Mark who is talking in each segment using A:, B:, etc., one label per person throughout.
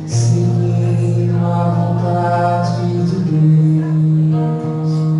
A: Seguindo a vontade de Deus.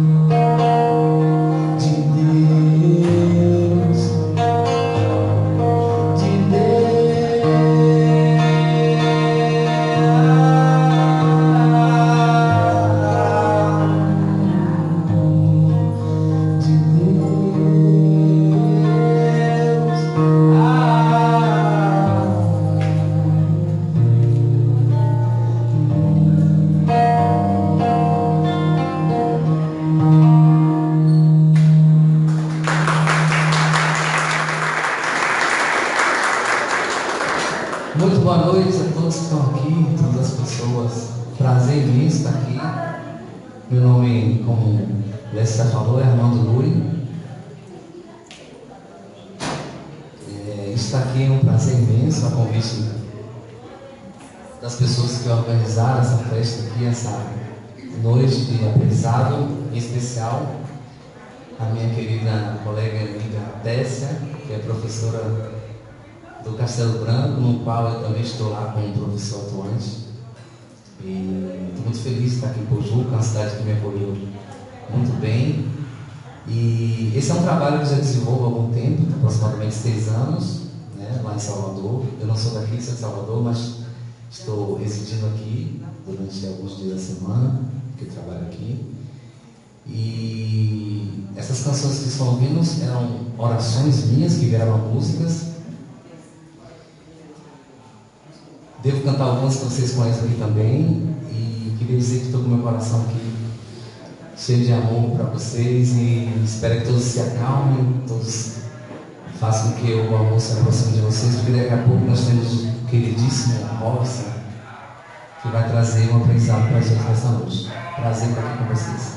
A: nome, como o Lécio já falou, é Armando Lui. Estar aqui é um prazer imenso, a convite das pessoas que organizaram essa festa aqui, essa noite de aprendizado em especial. A minha querida colega e amiga Tessia, que é professora do Castelo Branco, no qual eu também estou lá como professor atuante. E estou muito feliz de estar aqui em Pojuca, uma cidade que me acolheu muito bem. E esse é um trabalho que eu já desenvolvo há algum tempo, aproximadamente 6 anos, né, lá em Salvador. Eu não sou daqui, sou de Salvador, mas estou residindo aqui durante alguns dias da semana, que eu trabalho aqui. E essas canções que estão ouvindo eram orações minhas que viraram músicas. Devo cantar algumas que vocês conhecem aqui também. E queria dizer que estou com meu coração aqui cheio de amor para vocês. E espero que todos se acalmem, todos façam com que o amor se aproxime de vocês. Porque daqui a pouco nós temos o queridíssimo Robson, que vai trazer um aprendizado para a gente nessa noite. Prazer estar aqui com vocês.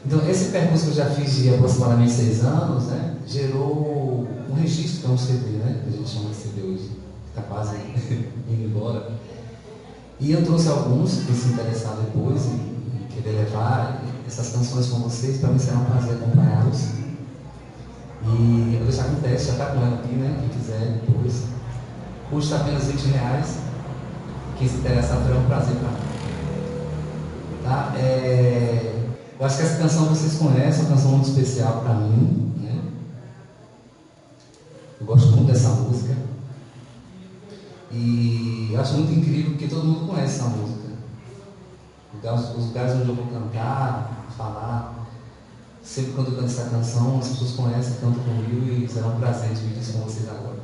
A: Então, esse percurso que eu já fiz de aproximadamente 6 anos, né, gerou um registro, que é um CD, né, que a gente chama de CD hoje, que está quase indo embora. E eu trouxe alguns que se interessaram depois em querer levar essas canções com vocês. Para mim será um prazer acompanhá-los. E eu vou deixar com o teste, já está com ela aqui, né? Quem quiser depois. Custa apenas R$20. Quem se interessar, terá um prazer para mim. Tá? Eu acho que essa canção vocês conhecem, é uma canção muito especial para mim, né? Eu gosto muito dessa música. E eu acho muito incrível porque todo mundo conhece essa música. Os lugares onde eu vou cantar, falar, sempre quando eu canto essa canção, as pessoas conhecem, cantam comigo e será um prazer dividir isso com vocês agora.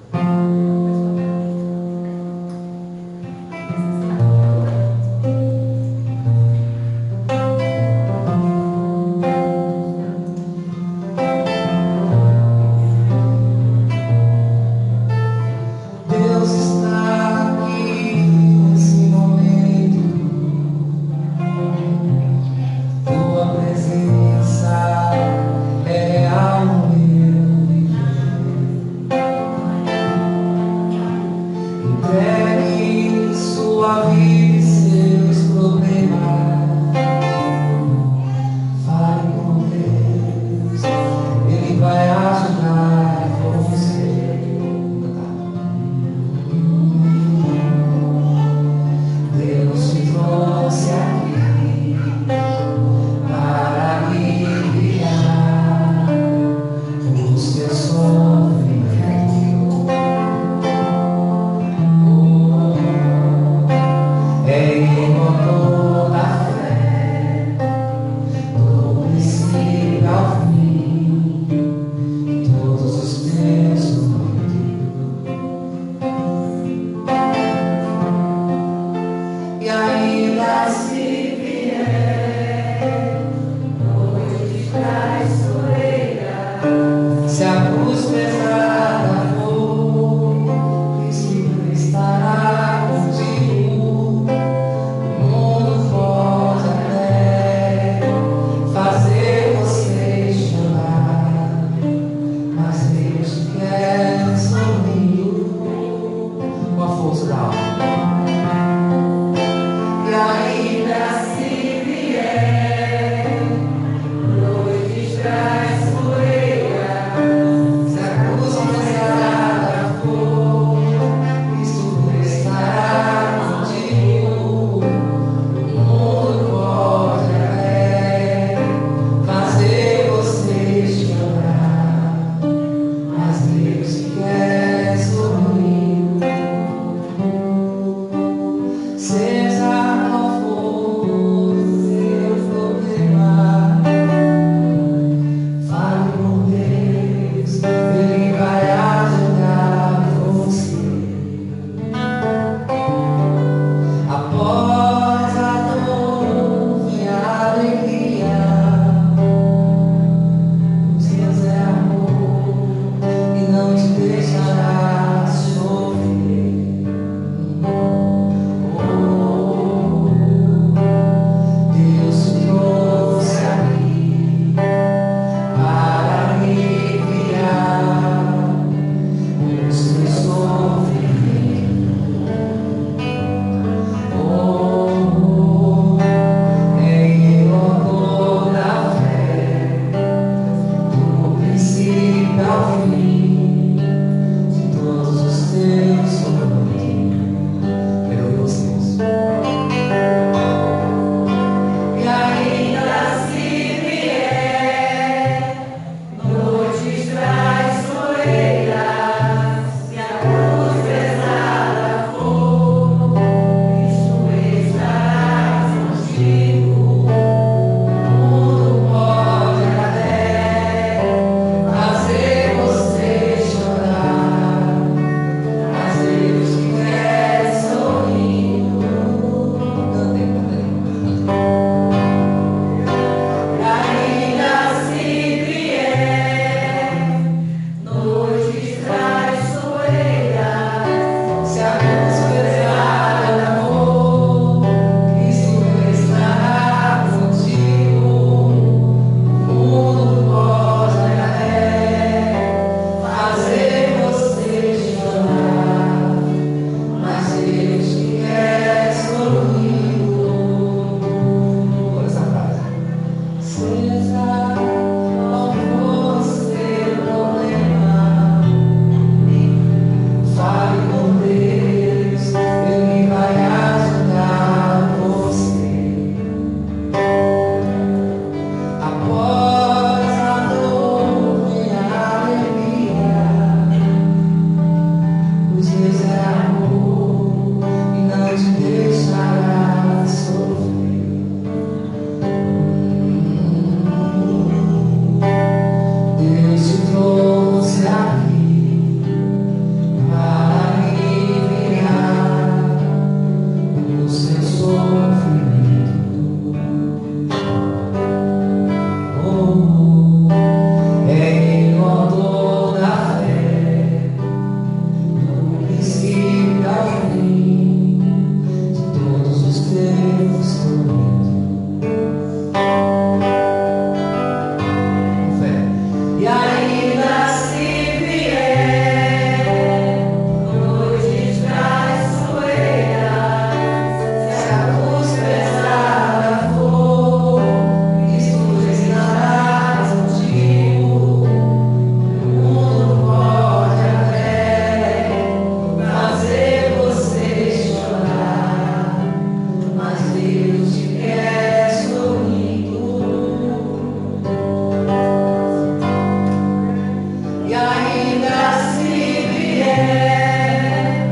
A: E ainda se vier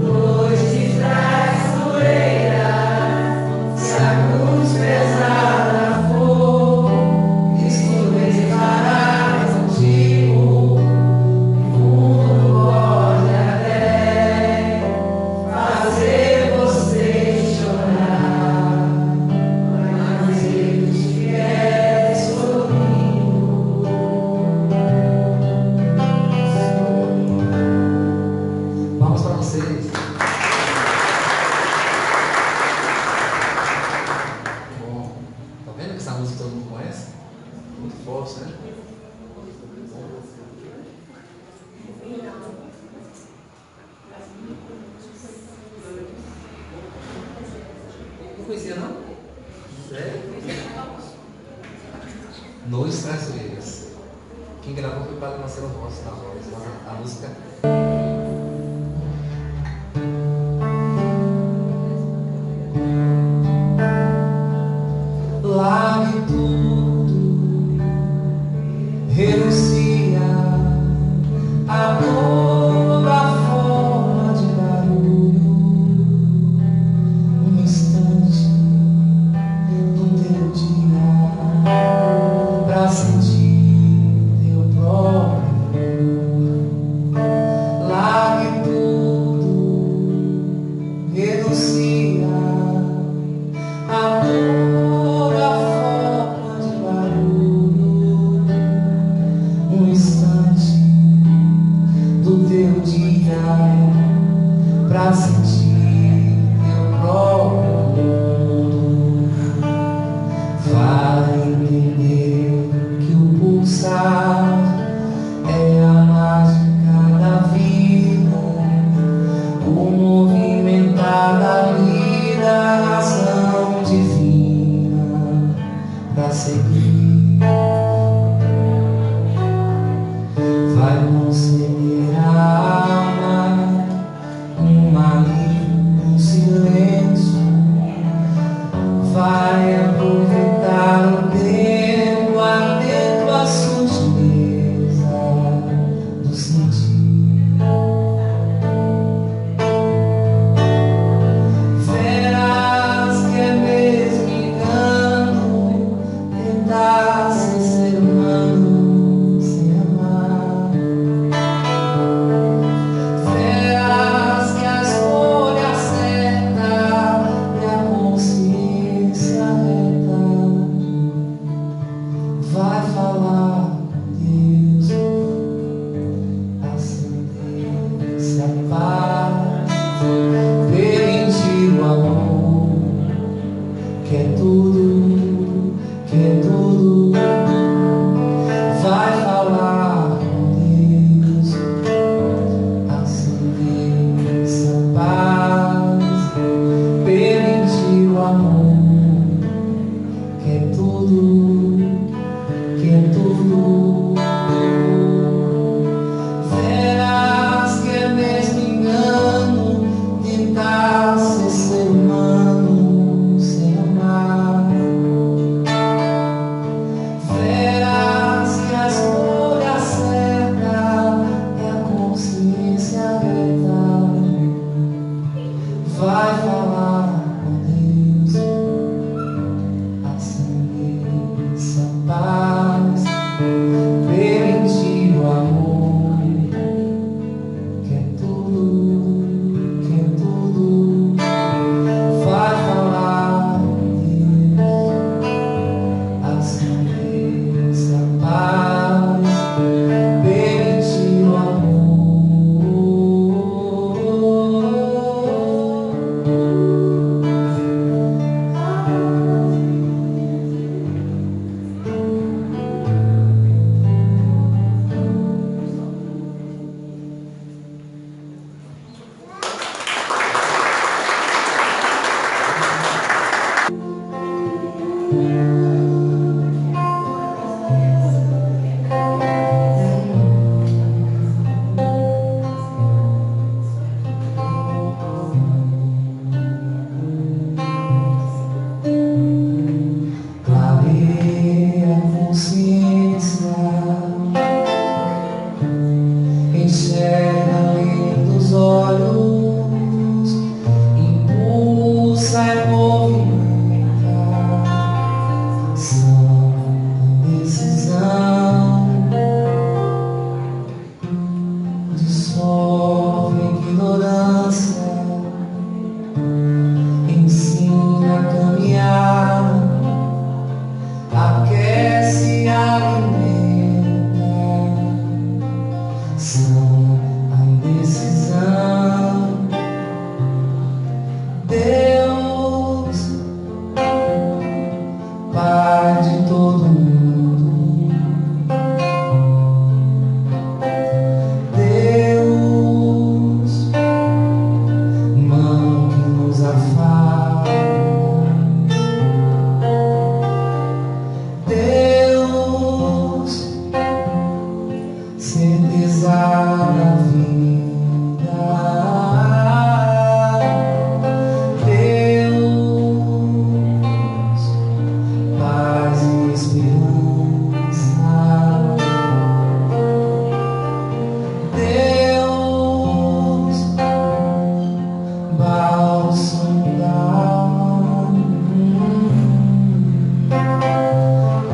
A: noites traiçoeiras, se a cruz pesada for, estará contigo. O mundo pode até fazer você chorar, mas ele te quer sorrindo. Vamos para vocês. Bom, tá vendo que essa música todo mundo conhece? Muito forte, né? Não conhecia, não? Sério? Noites Traiçoeiras. Quem gravou foi o Padre Marcelo Rossi na voz, a música. Largue tudo, renuncia a toda forma de barulho. Um instante do teu dia pra sentir teu próprio. Largue tudo, renuncia a toda forma de barulho. Um instante do teu dia pra sentir teu próprio mundo. Vai entender que o pulsar é a mágica da vida, o movimentar da vida, a ação divina pra seguir. Vai conceder a alma um alívio, um silêncio. Vai aproveitar o tempo, atento à sutileza do sentir. Verás que é mesmo engano tentar ser humano sem amar. enxerga lindos olhos, impulsa e movimenta, ação, decisão, dissolve a ignorância, ensina a caminhar, aquece e alimenta, ação, a indecisão. Deus, Pai de todo mundo, Deus, mão que nos afaga, Deus, certeza da vida, Deus, paz e esperança, Deus, bálsamo da alma,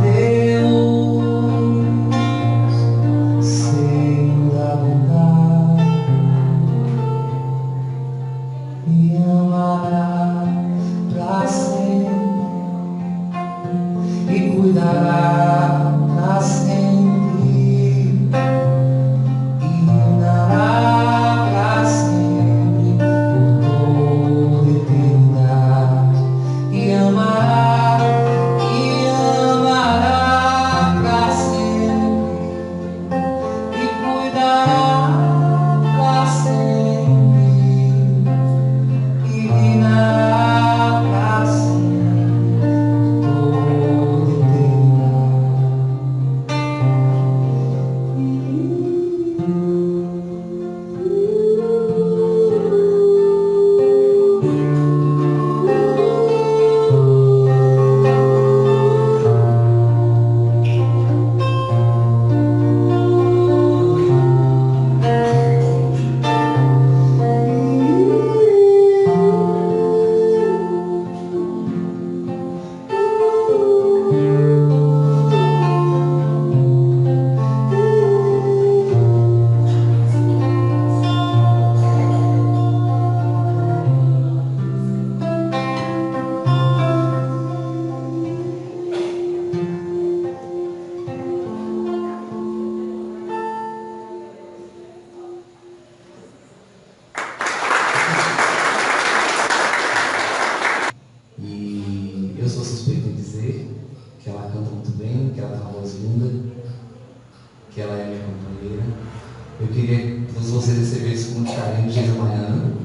A: Deus, seio da bondade, e amará pra sempre, e cuidará pra sempre, e reinará pra sempre, por toda eternidade, e amará pra sempre, e cuidará pra sempre, e reinará pra sempre, por toda E eu sou suspeito em dizer que ela canta muito bem, que ela tem uma voz linda, que ela é minha companheira. Eu queria que todos vocês recebessem com muito carinho Geisa Maiana.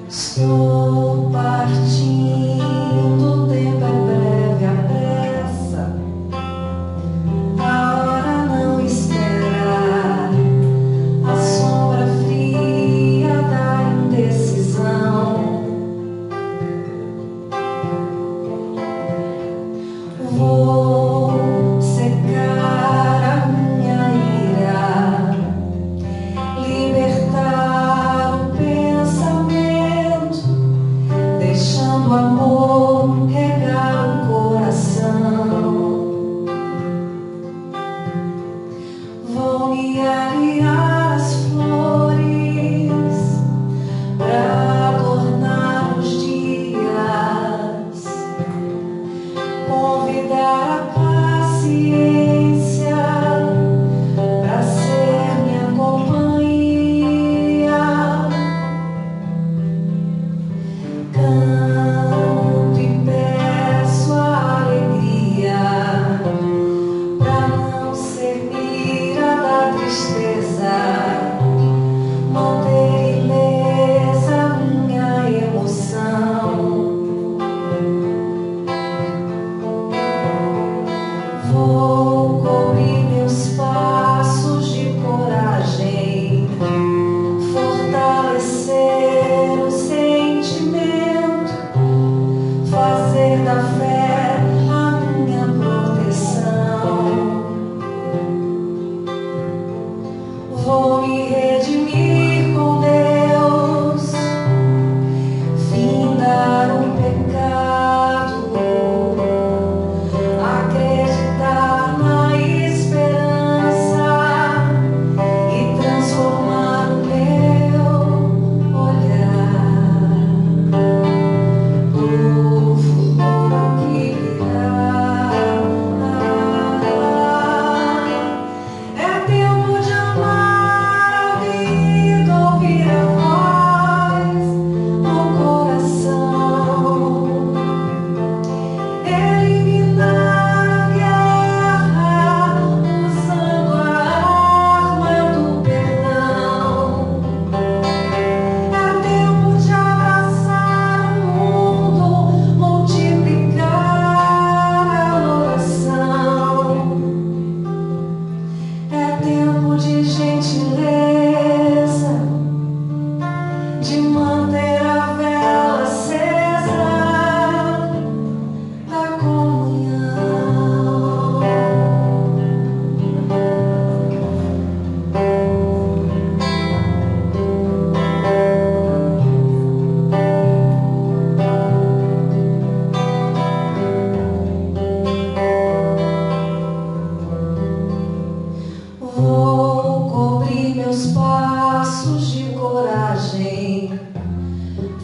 B: Estou partindo, o tempo é breve, a pressa, a hora não espera, a sombra fria da indecisão. Vou secar a minha ira, libertar o pensamento, deixando o amor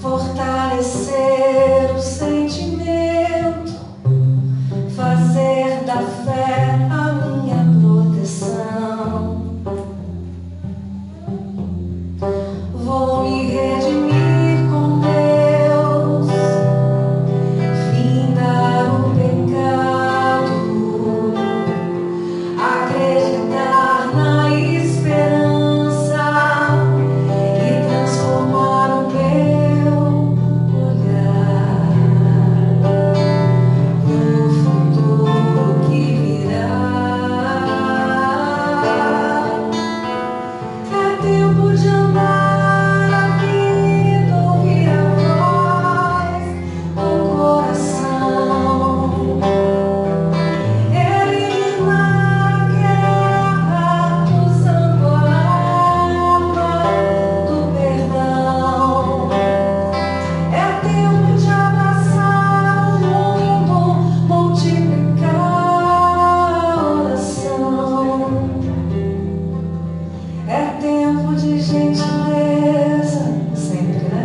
B: fortalecer o sentimento, fazer da fé a minha proteção. Vou me redimir com Deus, findar o pecado, acreditar na esperança e transformar o meu olhar pro futuro que virá. É tempo de amar a vida, ouvir a voz do coração, eliminar a guerra usando a arma do perdão. É tempo de abraçar o mundo, multiplicar a oração. É tempo de gentileza, sempre, né?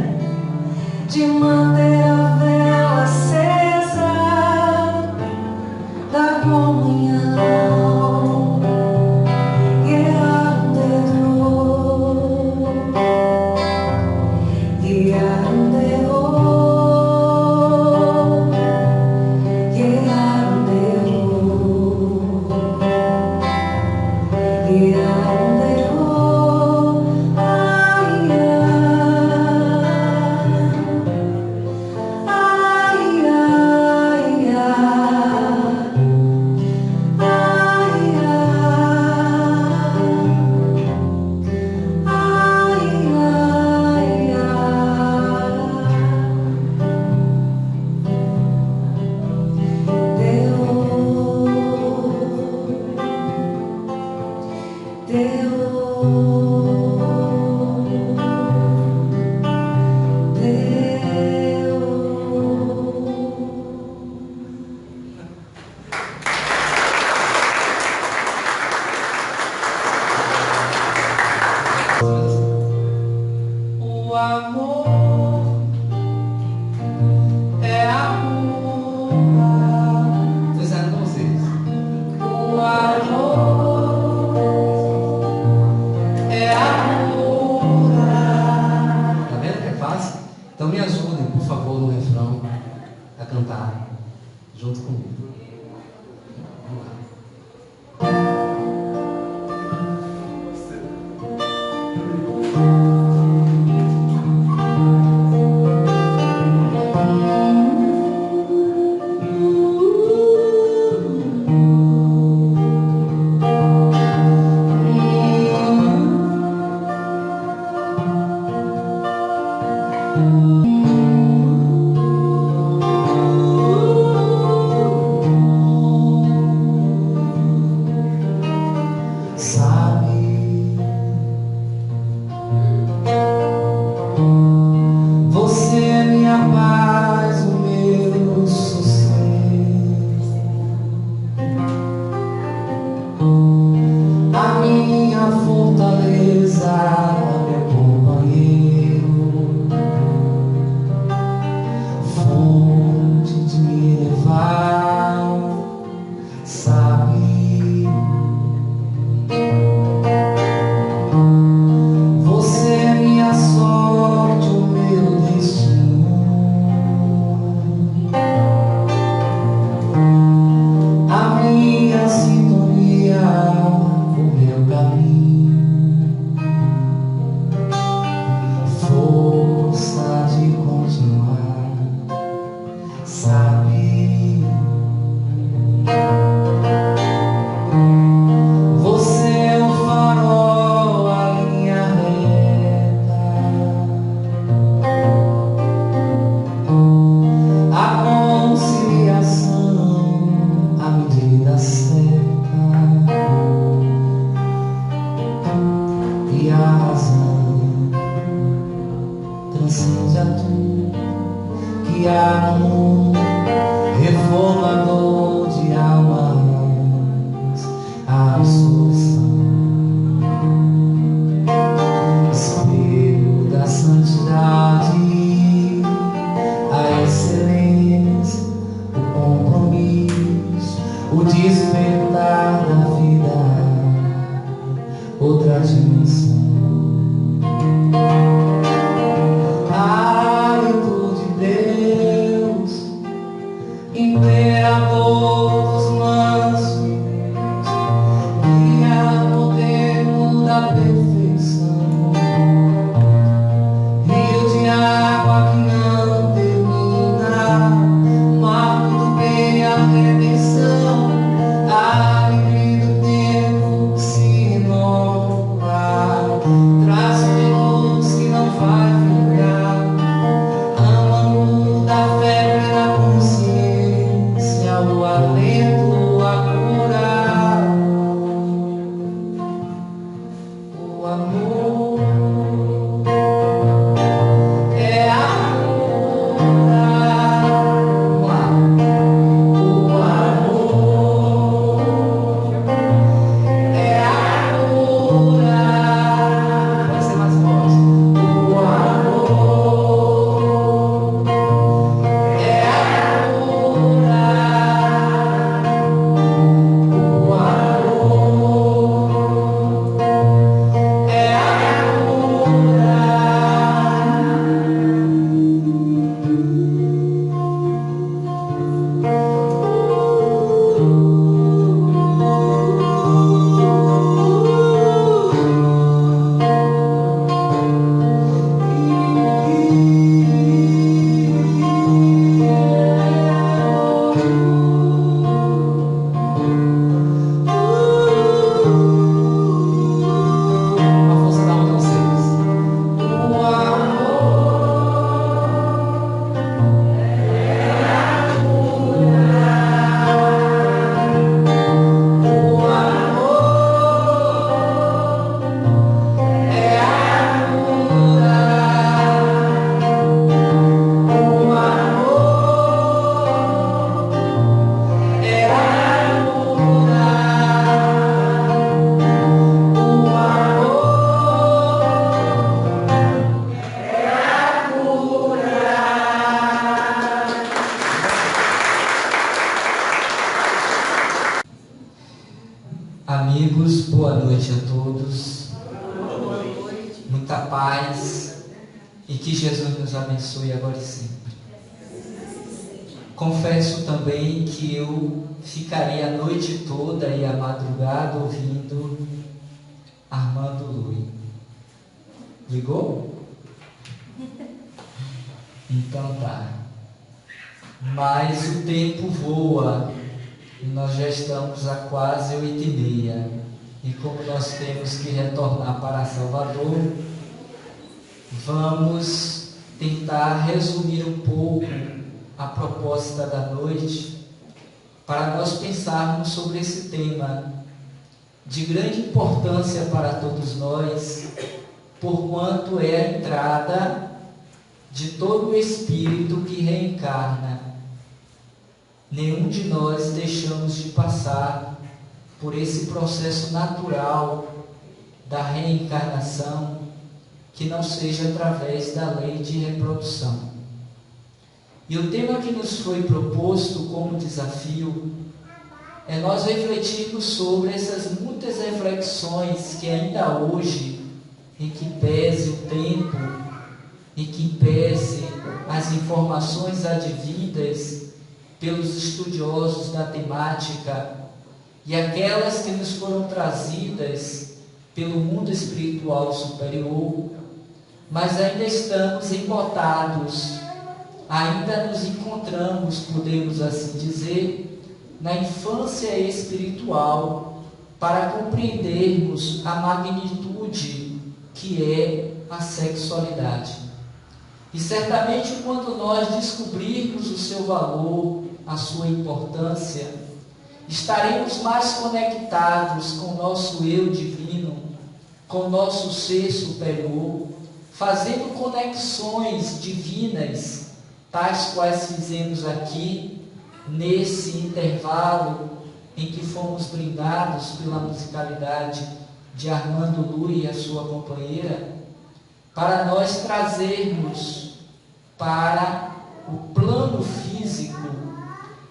B: De manter a vela acesa da comunhão. Guiar um dedo, guiar um dedo, guiar um dedo, guiar um dedo. Ai, ai, ai,
C: O amor é amor.
A: Fizeram com vocês.
C: O amor é amor.
A: Tá vendo que é fácil? Então me ajudem, por favor, no refrão a cantar junto comigo. Vamos lá.
C: Sabe, você é minha paz, o meu sossego, a minha fortaleza, meu companheiro, fonte de me levar, sabe. Você é minha sorte, o meu destino, a minha sintonia, o meu caminho, força de continuar, sabe. Você é o farol, a linha reta, a conciliação, a medida certa e a razão transcende a tudo que há no mundo, reformador de almas, a solução, espelho da santidade. noite a todos. Muita paz e que Jesus nos abençoe agora e sempre. Confesso também que eu ficaria a noite toda e a madrugada ouvindo Armando Lui. Ligou? Então tá. Mas o tempo voa e nós já estamos a quase 8h30. E como nós temos que retornar para Salvador, vamos tentar resumir um pouco a proposta da noite para nós pensarmos sobre esse tema de grande importância para todos nós, porquanto é a entrada de todo o espírito que reencarna. Nenhum de nós deixamos de passar por esse processo natural da reencarnação, que não seja através da lei de reprodução. E o tema que nos foi proposto como desafio é nós refletirmos sobre essas muitas reflexões que ainda hoje, em que pese o tempo, em que pese as informações advindas pelos estudiosos da temática e aquelas que nos foram trazidas pelo mundo espiritual superior, mas ainda estamos embotados, ainda nos encontramos, podemos assim dizer, na infância espiritual, para compreendermos a magnitude que é a sexualidade. E certamente quando nós descobrirmos o seu valor, a sua importância, estaremos mais conectados com o nosso eu divino, com o nosso ser superior, fazendo conexões divinas, tais quais fizemos aqui, nesse intervalo em que fomos brindados pela musicalidade de Armando Lui e a sua companheira, para nós trazermos para o plano físico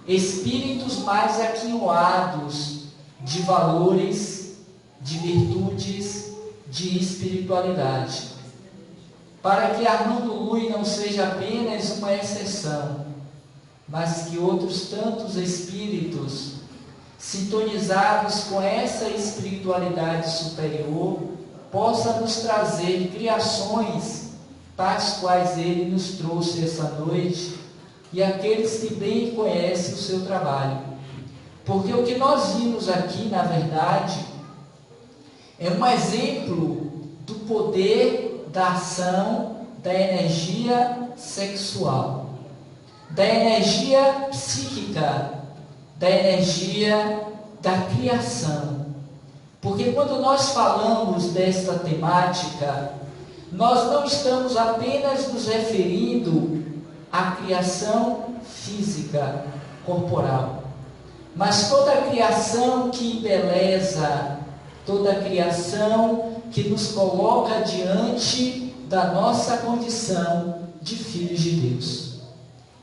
C: espíritos mais aquinhoados de valores, de virtudes, de espiritualidade, para que Armando Lui não seja apenas uma exceção, mas que outros tantos espíritos sintonizados com essa espiritualidade superior possa nos trazer criações tais quais ele nos trouxe essa noite, e aqueles que bem conhecem o seu trabalho. Porque o que nós vimos aqui, na verdade, é um exemplo do poder da ação da energia sexual, da energia psíquica, da energia da criação. Porque quando nós falamos desta temática, nós não estamos apenas nos referindo à criação física, corporal, mas toda a criação que embeleza, toda a criação que nos coloca diante da nossa condição de filhos de Deus.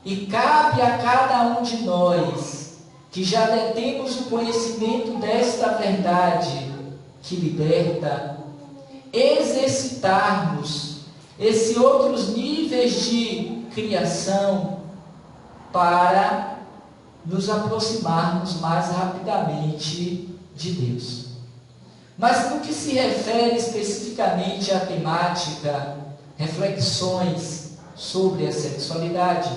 C: E cabe a cada um de nós, que já detemos o conhecimento desta verdade que liberta, exercitarmos esses outros níveis de criação para nos aproximarmos mais rapidamente de Deus. Mas no que se refere especificamente à temática, reflexões sobre a sexualidade,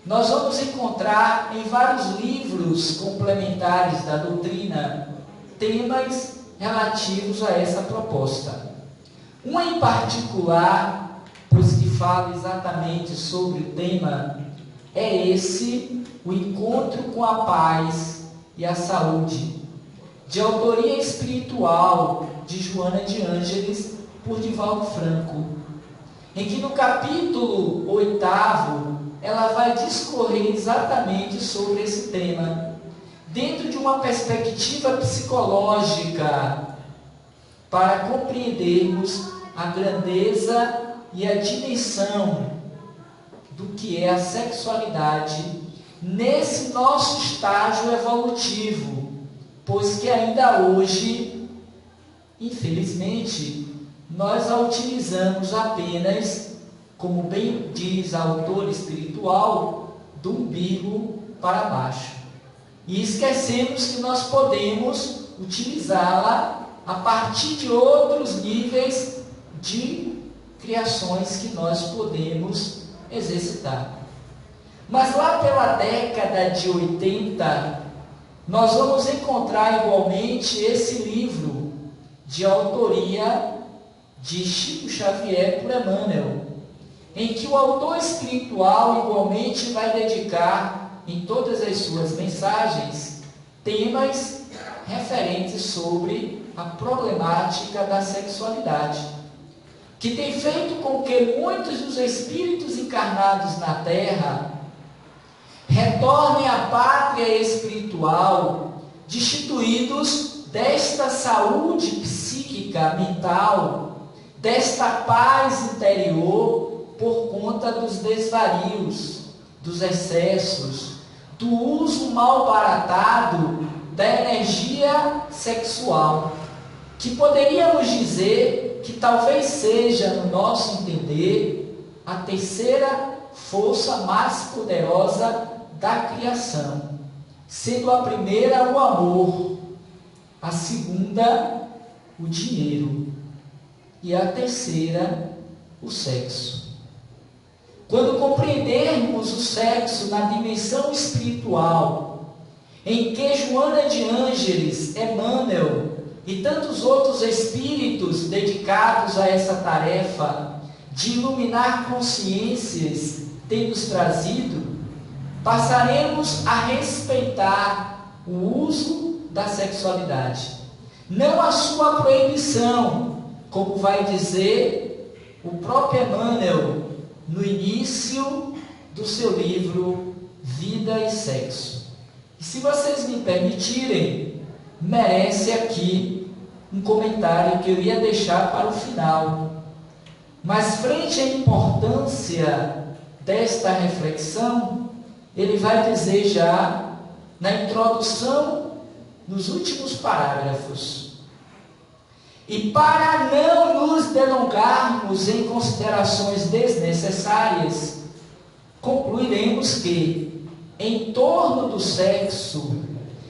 C: nós vamos encontrar em vários livros complementares da doutrina temas relativos a essa proposta. Um em particular, pois que fala exatamente sobre o tema, é esse, o encontro com a paz e a saúde, de autoria espiritual de Joana de Ângeles, por Divaldo Franco, em que no capítulo 8º, ela vai discorrer exatamente sobre esse tema, dentro de uma perspectiva psicológica, para compreendermos a grandeza e a dimensão do que é a sexualidade nesse nosso estágio evolutivo, pois que ainda hoje infelizmente, nós a utilizamos apenas, como bem diz a autora espiritual, do umbigo para baixo. E esquecemos que nós podemos utilizá-la a partir de outros níveis de criações que nós podemos exercitar. Mas lá pela década de 80, nós vamos encontrar igualmente esse livro de autoria de Chico Xavier por Emmanuel, em que o autor espiritual igualmente vai dedicar em todas as suas mensagens temas referentes sobre a problemática da sexualidade, que tem feito com que muitos dos espíritos encarnados na Terra retornem à pátria espiritual, destituídos desta saúde psíquica, mental, desta paz interior, por conta dos desvarios, dos excessos, do uso mal baratado da energia sexual, que poderíamos dizer que talvez seja, no nosso entender, a terceira força mais poderosa da criação, sendo a primeira o amor, a segunda o dinheiro e a terceira o sexo. Quando compreendermos o sexo na dimensão espiritual, em que Joana de Ângeles, Emmanuel e tantos outros espíritos dedicados a essa tarefa de iluminar consciências têm nos trazido, passaremos a respeitar o uso da sexualidade, não a sua proibição, como vai dizer o próprio Emmanuel no início do seu livro Vida e Sexo. E se vocês me permitirem, merece aqui um comentário que eu ia deixar para o final. Mas frente à importância desta reflexão, ele vai dizer já na introdução, nos últimos parágrafos: e para não nos delongarmos em considerações desnecessárias, concluiremos que, em torno do sexo,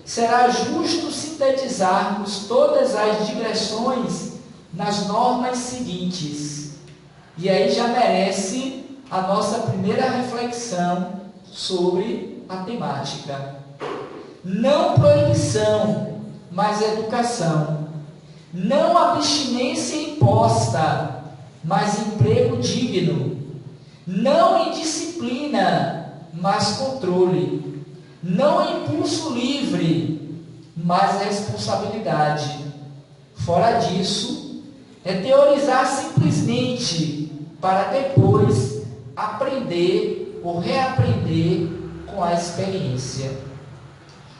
C: será justo sintetizarmos todas as digressões nas normas seguintes. E aí já merece a nossa primeira reflexão sobre a temática. Não proibição, mas educação. Não abstinência imposta, mas emprego digno. Não indisciplina, mas controle. Não impulso livre, mas responsabilidade. Fora disso, é teorizar simplesmente para depois aprender ou reaprender com a experiência.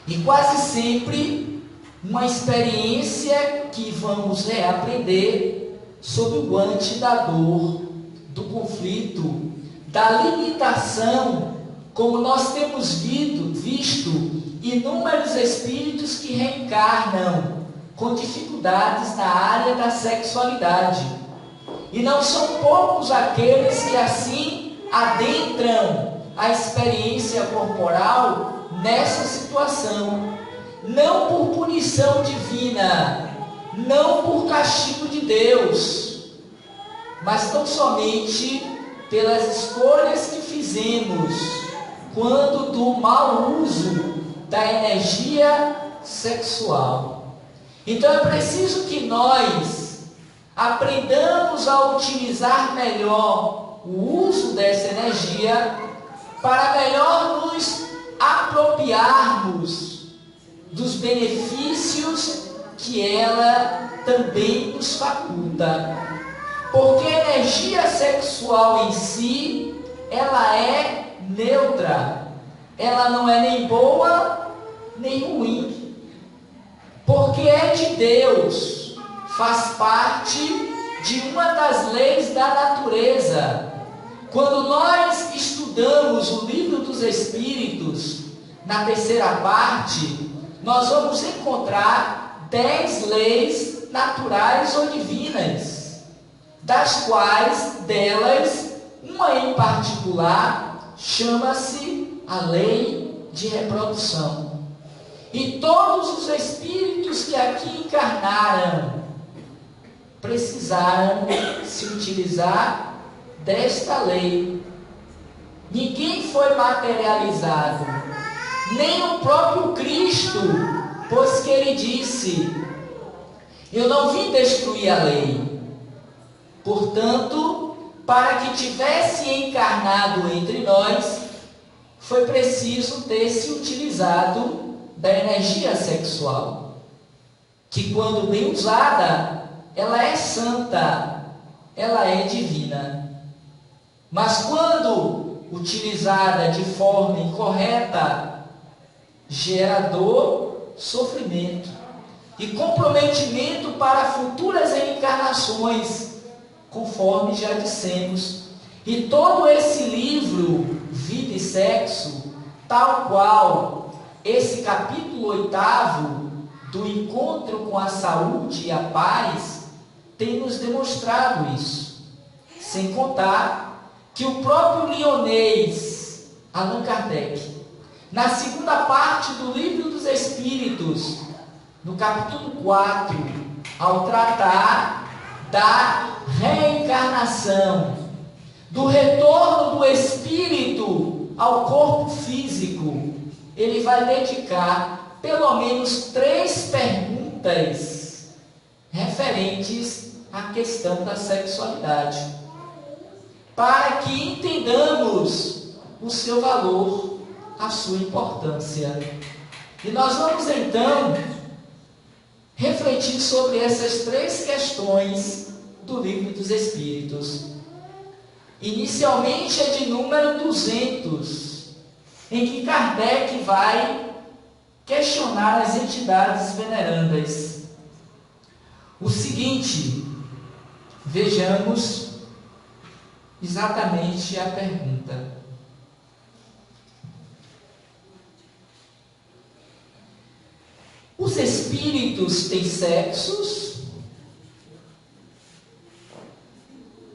C: E quase sempre uma experiência que vamos reaprender sob o guante da dor, do conflito, da limitação, como nós temos visto inúmeros espíritos que reencarnam com dificuldades na área da sexualidade. E não são poucos aqueles que assim adentram a experiência corporal nessa situação, não por punição divina, não por castigo de Deus, mas tão somente pelas escolhas que fizemos quando do mau uso da energia sexual. Então é preciso que nós aprendamos a utilizar melhor o uso dessa energia para melhor nos apropriarmos dos benefícios que ela também nos faculta. Porque a energia sexual em si, ela é neutra. Ela não é nem boa, nem ruim. Porque é de Deus, faz parte de uma das leis da natureza. Quando nós estudamos o Livro dos Espíritos, na terceira parte, nós vamos encontrar 10 leis naturais ou divinas, das quais delas, uma em particular, chama-se a lei de reprodução. E todos os espíritos que aqui encarnaram precisaram se utilizar desta lei. Ninguém foi materializado, nem o próprio Cristo, pois que ele disse: eu não vim destruir a lei. Portanto, para que tivesse encarnado entre nós, foi preciso ter se utilizado da energia sexual, que quando bem usada, ela é santa, ela é divina. Mas quando utilizada de forma incorreta, gera dor, sofrimento e comprometimento para futuras reencarnações, conforme já dissemos. E todo esse livro, Vida e Sexo, tal qual esse capítulo 8º do Encontro com a Saúde e a Paz, tem nos demonstrado isso. Sem contar que o próprio lionês Allan Kardec, na segunda parte do Livro dos Espíritos, no capítulo 4, ao tratar da reencarnação, do retorno do espírito ao corpo físico, ele vai dedicar pelo menos 3 perguntas referentes à questão da sexualidade, para que entendamos o seu valor, a sua importância. E nós vamos então refletir sobre essas 3 questões do Livro dos Espíritos. Inicialmente é de número 200, em que Kardec vai questionar as entidades venerandas. O seguinte, vejamos exatamente a pergunta. Os espíritos têm sexos?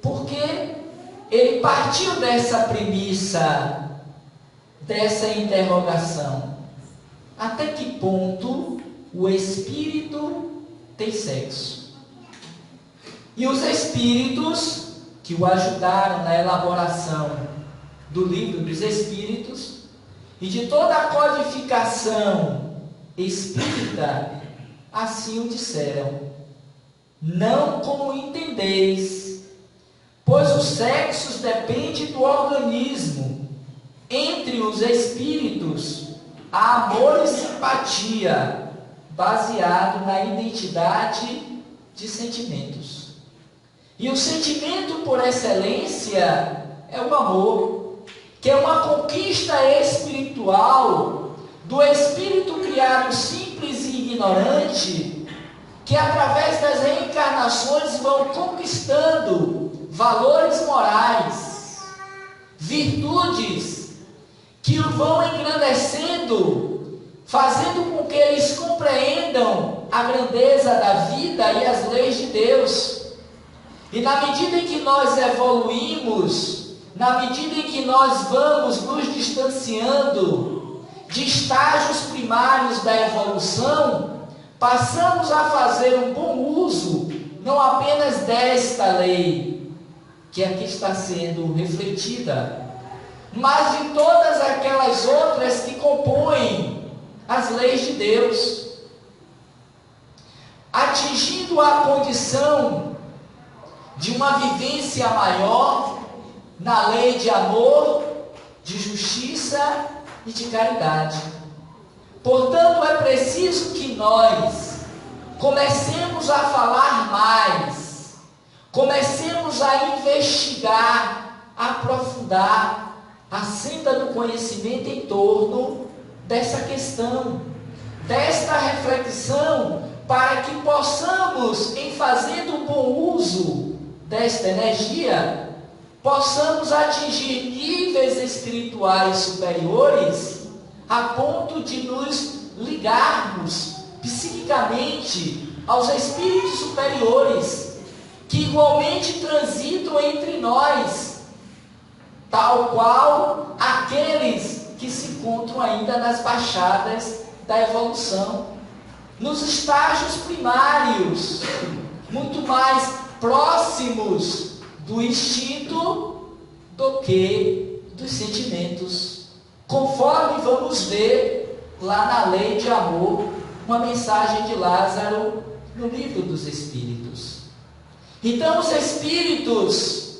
C: Porque ele partiu dessa premissa, dessa interrogação. Até que ponto o espírito tem sexo? E os espíritos que o ajudaram na elaboração do Livro dos Espíritos e de toda a codificação espírita, assim o disseram: não como entendeis, pois os sexos dependem do organismo. Entre os espíritos há amor e simpatia, baseado na identidade de sentimentos. E o sentimento por excelência é o amor, que é uma conquista espiritual do espírito criado simples e ignorante, que através das reencarnações vão conquistando valores morais, virtudes que o vão engrandecendo, fazendo com que eles compreendam a grandeza da vida e as leis de Deus. E na medida em que nós evoluímos, na medida em que nós vamos nos distanciando de estágios primários da evolução, passamos a fazer um bom uso, não apenas desta lei, que aqui está sendo refletida, mas de todas aquelas outras que compõem as leis de Deus, atingindo a condição de uma vivência maior na lei de amor, de justiça e de caridade. Portanto, é preciso que nós comecemos a falar mais, comecemos a investigar, a aprofundar a senda do conhecimento em torno dessa questão, desta reflexão, para que possamos, em fazendo um bom uso desta energia, possamos atingir níveis espirituais superiores a ponto de nos ligarmos psiquicamente aos espíritos superiores, que igualmente transitam entre nós, tal qual aqueles que se encontram ainda nas baixadas da evolução, nos estágios primários, muito mais próximos do instinto do que dos sentimentos, conforme vamos ver lá na Lei de Amor, uma mensagem de Lázaro no Livro dos Espíritos. Então os espíritos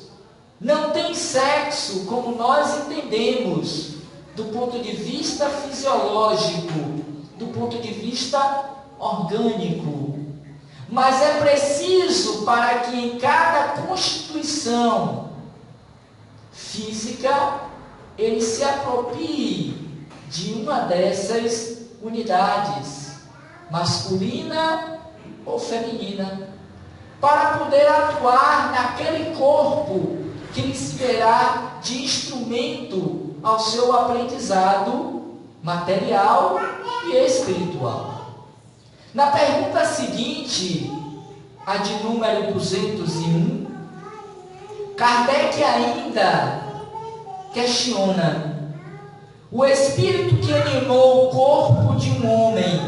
C: não têm sexo como nós entendemos, do ponto de vista fisiológico, do ponto de vista orgânico. Mas é preciso para que em cada constituição física ele se aproprie de uma dessas unidades, masculina ou feminina, para poder atuar naquele corpo que lhe servirá de instrumento ao seu aprendizado material e espiritual. Na pergunta seguinte, a de número 201, Kardec ainda questiona: o espírito que animou o corpo de um homem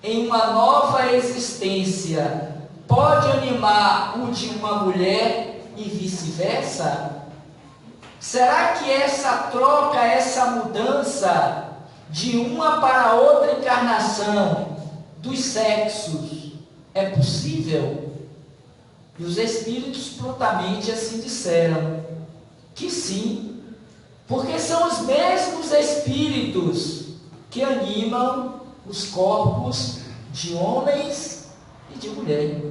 C: em uma nova existência pode animar o de uma mulher e vice-versa? Será que essa troca, essa mudança de uma para outra encarnação dos sexos é possível? E os espíritos prontamente assim disseram que sim, porque são os mesmos espíritos que animam os corpos de homens e de mulher.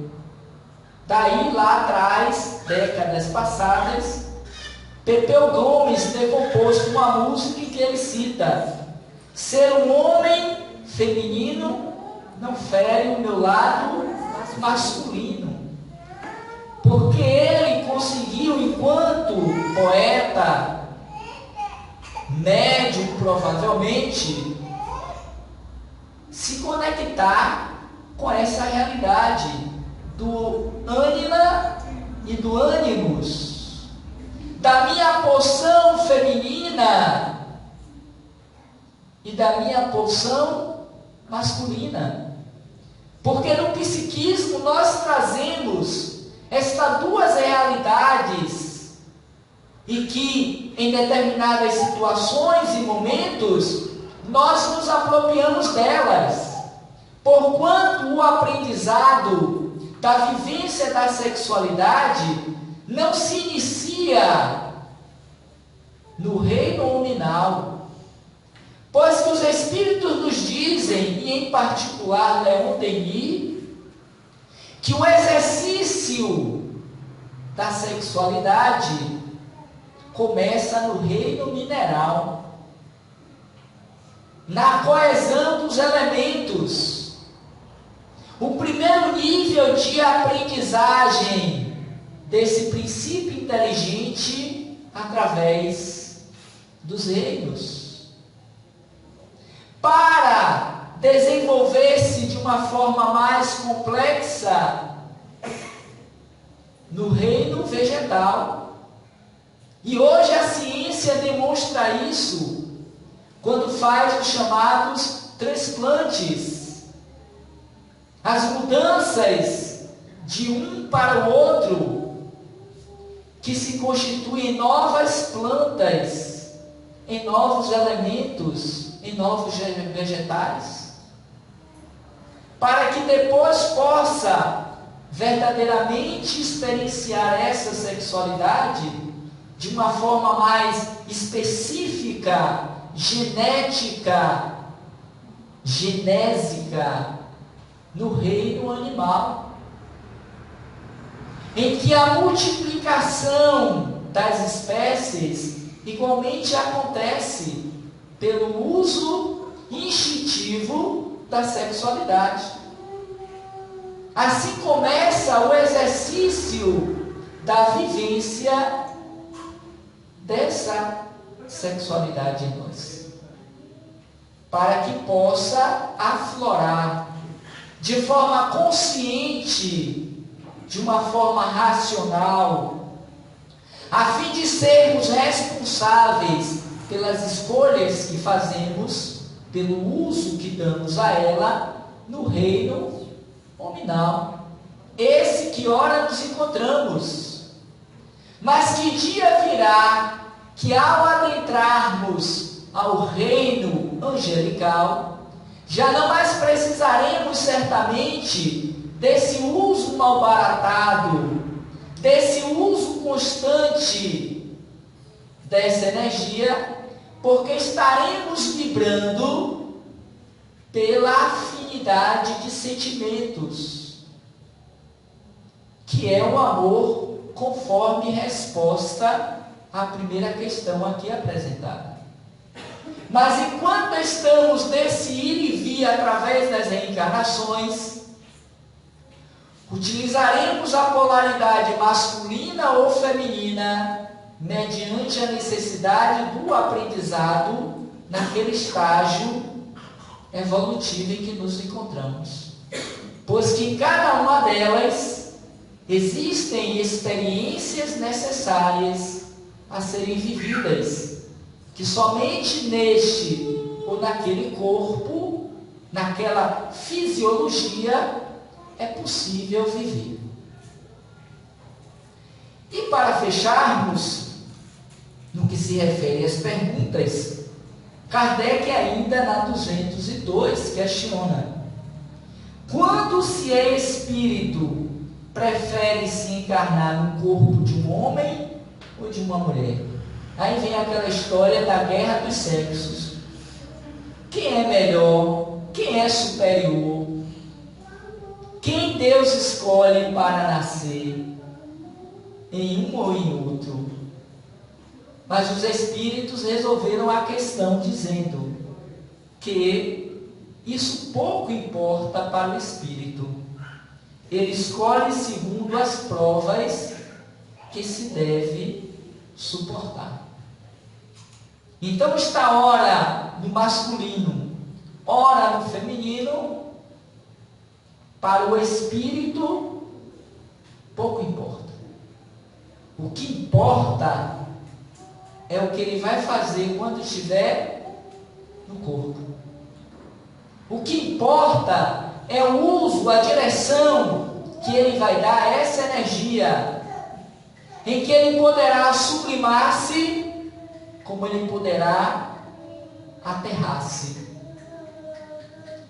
C: Daí, lá atrás, décadas passadas, Pepeu Gomes decompôs uma música em que ele cita: ser um homem feminino não fere o meu lado masculino. Porque ele conseguiu, enquanto poeta, médium provavelmente, se conectar com essa realidade do ânima e do ânimos, da minha porção feminina e da minha porção masculina. Porque no psiquismo nós trazemos estas duas realidades e que em determinadas situações e momentos nós nos apropriamos delas, porquanto o aprendizado da vivência da sexualidade não se inicia no reino nominal, pois que os espíritos nos dizem, e em particular Leon Denis, que o exercício da sexualidade começa no reino mineral, na coesão dos elementos. O primeiro nível de aprendizagem desse princípio inteligente através dos reinos. Para desenvolver-se de uma forma mais complexa no reino vegetal. E hoje a ciência demonstra isso quando faz os chamados transplantes. As mudanças de um para o outro, que se constituem em novas plantas, em novos elementos, em novos vegetais, para que depois possa verdadeiramente experienciar essa sexualidade de uma forma mais específica, genética, genésica, no reino animal, em que a multiplicação das espécies igualmente acontece pelo uso instintivo da sexualidade. Assim começa o exercício da vivência dessa sexualidade em nós, para que possa aflorar de forma consciente, de uma forma racional, a fim de sermos responsáveis pelas escolhas que fazemos, pelo uso que damos a ela no reino nominal, esse que ora nos encontramos. Mas que dia virá que, ao adentrarmos ao reino angelical, já não mais precisaremos certamente desse uso malbaratado, desse uso constante dessa energia, porque estaremos vibrando pela afinidade de sentimentos, que é o amor, conforme resposta à primeira questão aqui apresentada. Mas enquanto estamos nesse ir e vir através das reencarnações, utilizaremos a polaridade masculina ou feminina mediante a necessidade do aprendizado naquele estágio evolutivo em que nos encontramos. Pois que em cada uma delas existem experiências necessárias a serem vividas, que somente neste ou naquele corpo, naquela fisiologia, é possível viver. E para fecharmos, no que se refere às perguntas, Kardec ainda na 202 questiona: quando se é espírito, prefere se encarnar no corpo de um homem ou de uma mulher? Aí vem aquela história da guerra dos sexos. Quem é melhor? Quem é superior? Quem Deus escolhe para nascer em um ou em outro? Mas os espíritos resolveram a questão dizendo que isso pouco importa para o espírito. Ele escolhe segundo as provas que se deve suportar. Então está ora no masculino, ora no feminino. Para o espírito, pouco importa. O que importa é o que ele vai fazer quando estiver no corpo. O que importa é o uso, a direção que ele vai dar a essa energia, em que ele poderá sublimar-se, como ele poderá aterrar-se.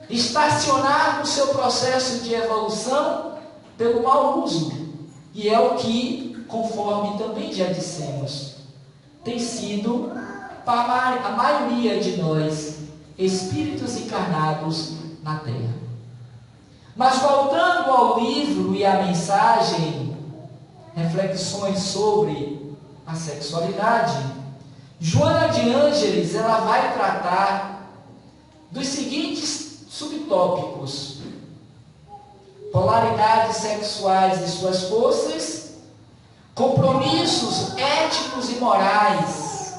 C: Estacionar no seu processo de evolução pelo mau uso. E é o que, conforme também já dissemos, tem sido para a maioria de nós, espíritos encarnados na Terra. Mas voltando ao livro e à mensagem, reflexões sobre a sexualidade, Joana de Ângeles, ela vai tratar dos seguintes subtópicos: polaridades sexuais e suas forças, compromissos éticos e morais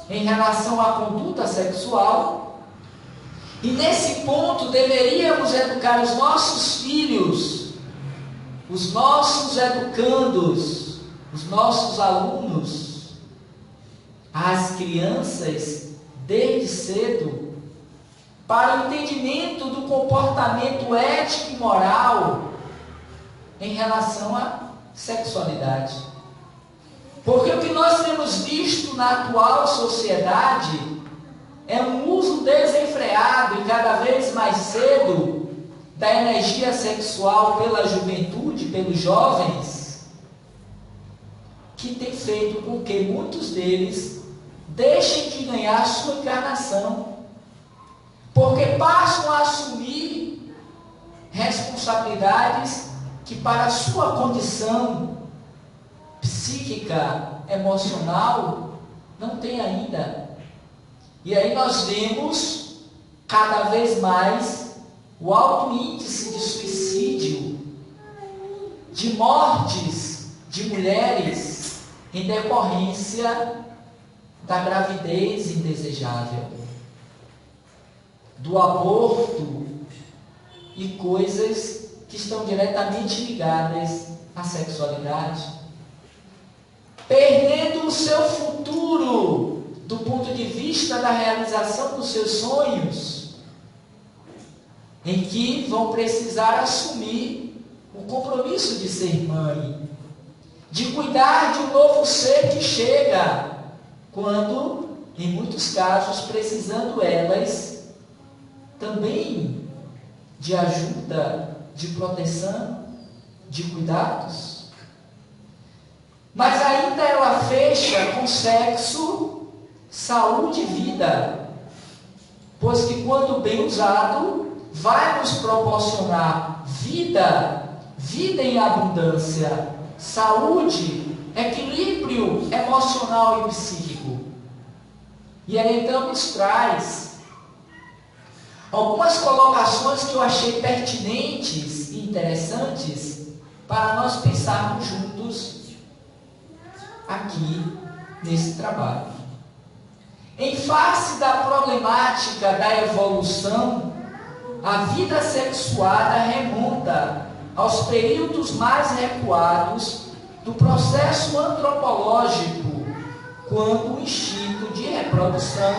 C: em relação à conduta sexual. E nesse ponto deveríamos educar os nossos filhos, os nossos educandos, os nossos alunos, as crianças, desde cedo, para o entendimento do comportamento ético e moral em relação à sexualidade. Porque o que nós temos visto na atual sociedade é um uso desenfreado e cada vez mais cedo da energia sexual pela juventude, pelos jovens, que tem feito com que muitos deles deixem de ganhar sua encarnação, porque passam a assumir responsabilidades que para a sua condição psíquica, emocional, não tem ainda. E aí nós vemos cada vez mais o alto índice de suicídio, de mortes de mulheres em decorrência da gravidez indesejável, do aborto e coisas que estão diretamente ligadas à sexualidade, perdendo o seu futuro do ponto de vista da realização dos seus sonhos, em que vão precisar assumir o compromisso de ser mãe, de cuidar de um novo ser que chega, quando, em muitos casos, precisando elas também de ajuda, de proteção, de cuidados. Mas ainda ela fecha com sexo, saúde e vida, pois que quando bem usado, vai nos proporcionar vida em abundância, saúde, equilíbrio emocional e psíquico. E ela então nos traz algumas colocações que eu achei pertinentes e interessantes para nós pensarmos juntos aqui nesse trabalho. Em face da problemática da evolução, a vida sexuada remonta aos períodos mais recuados do processo antropológico, quando o instinto de reprodução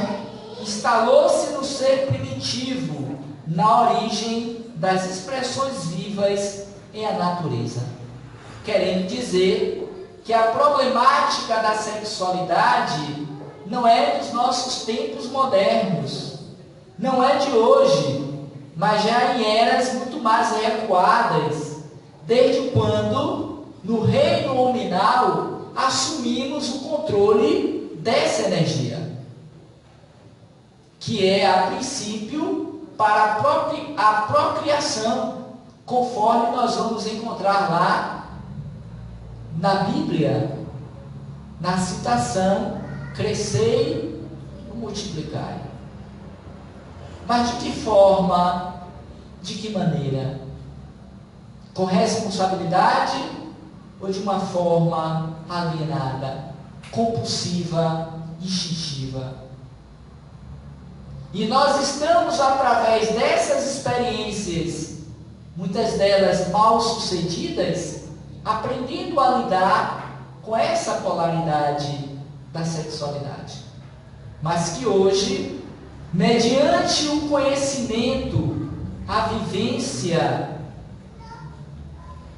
C: instalou-se no ser primitivo, na origem das expressões vivas em a natureza. Querendo dizer que a problemática da sexualidade não é dos nossos tempos modernos, não é de hoje, mas já em eras muito mais recuadas, desde quando, no reino nominal, assumimos o controle dessa energia, que é, a princípio, para a procriação, conforme nós vamos encontrar lá na Bíblia, na citação, crescei e multiplicai. Mas de que forma, de que maneira? Com responsabilidade ou de uma forma alienada, compulsiva, instintiva? E nós estamos, através dessas experiências, muitas delas mal sucedidas, aprendendo a lidar com essa polaridade da sexualidade. Mas que hoje, mediante o conhecimento, a vivência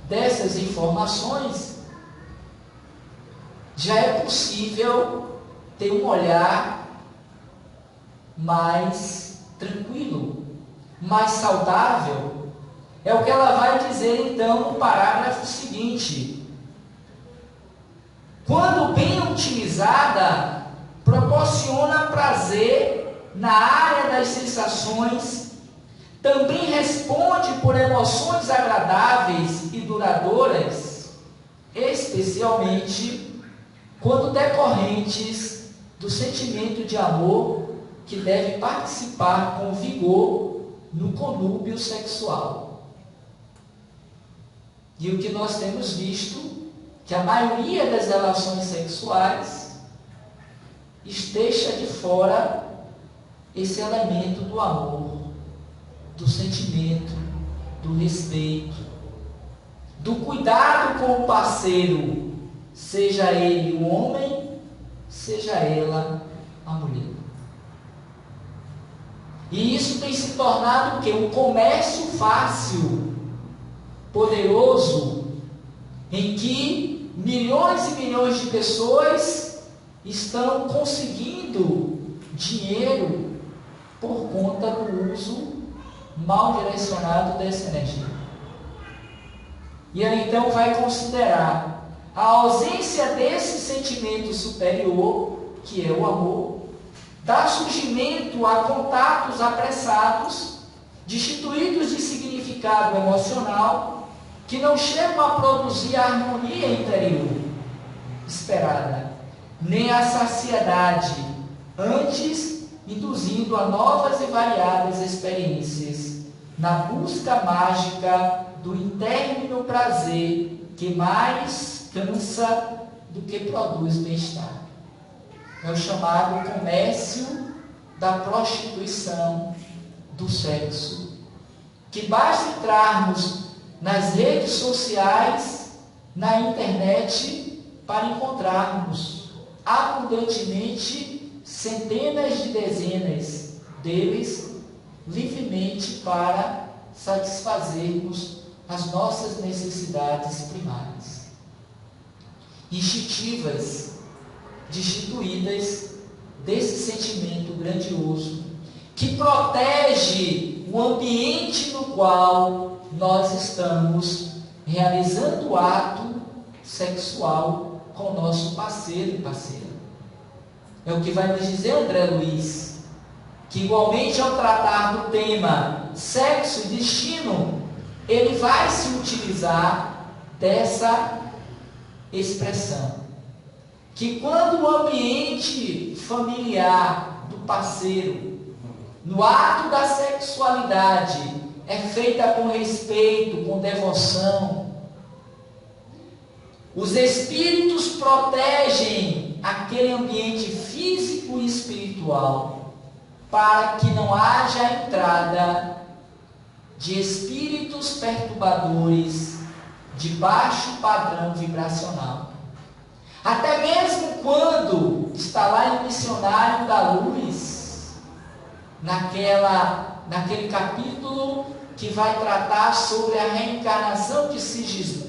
C: dessas informações, já é possível ter um olhar mais tranquilo, mais saudável. É o que ela vai dizer então no parágrafo seguinte: quando bem utilizada, proporciona prazer na área das sensações, também responde por emoções agradáveis e duradouras, especialmente quando decorrentes do sentimento de amor que deve participar com vigor no conúbio sexual. E o que nós temos visto, que a maioria das relações sexuais deixa de fora esse elemento do amor, do sentimento, do respeito, do cuidado com o parceiro, seja ele o homem, seja ela a mulher. E isso tem se tornado o quê? Um comércio fácil, poderoso, em que milhões e milhões de pessoas estão conseguindo dinheiro por conta do uso mal direcionado dessa energia. E ela então vai considerar a ausência desse sentimento superior, que é o amor, dá surgimento a contatos apressados, destituídos de significado emocional, que não chegam a produzir a harmonia interior esperada, nem a saciedade, antes induzindo a novas e variadas experiências, na busca mágica do interno prazer, que mais cansa do que produz bem-estar. É o chamado comércio da prostituição do sexo. que basta entrarmos nas redes sociais, na internet, para encontrarmos abundantemente centenas de dezenas deles livremente para satisfazermos as nossas necessidades primárias, instintivas, destituídas desse sentimento grandioso que protege o ambiente no qual nós estamos realizando o ato sexual com o nosso parceiro e parceira. É o que vai nos dizer André Luiz, que igualmente ao tratar do tema sexo e destino, ele vai se utilizar dessa expressão. Que quando o ambiente familiar do parceiro, no ato da sexualidade, é feita com respeito, com devoção, os espíritos protegem aquele ambiente físico e espiritual para que não haja entrada de espíritos perturbadores de baixo padrão vibracional. Até mesmo quando está lá em Missionário da Luz, naquele capítulo que vai tratar sobre a reencarnação de Sigismund,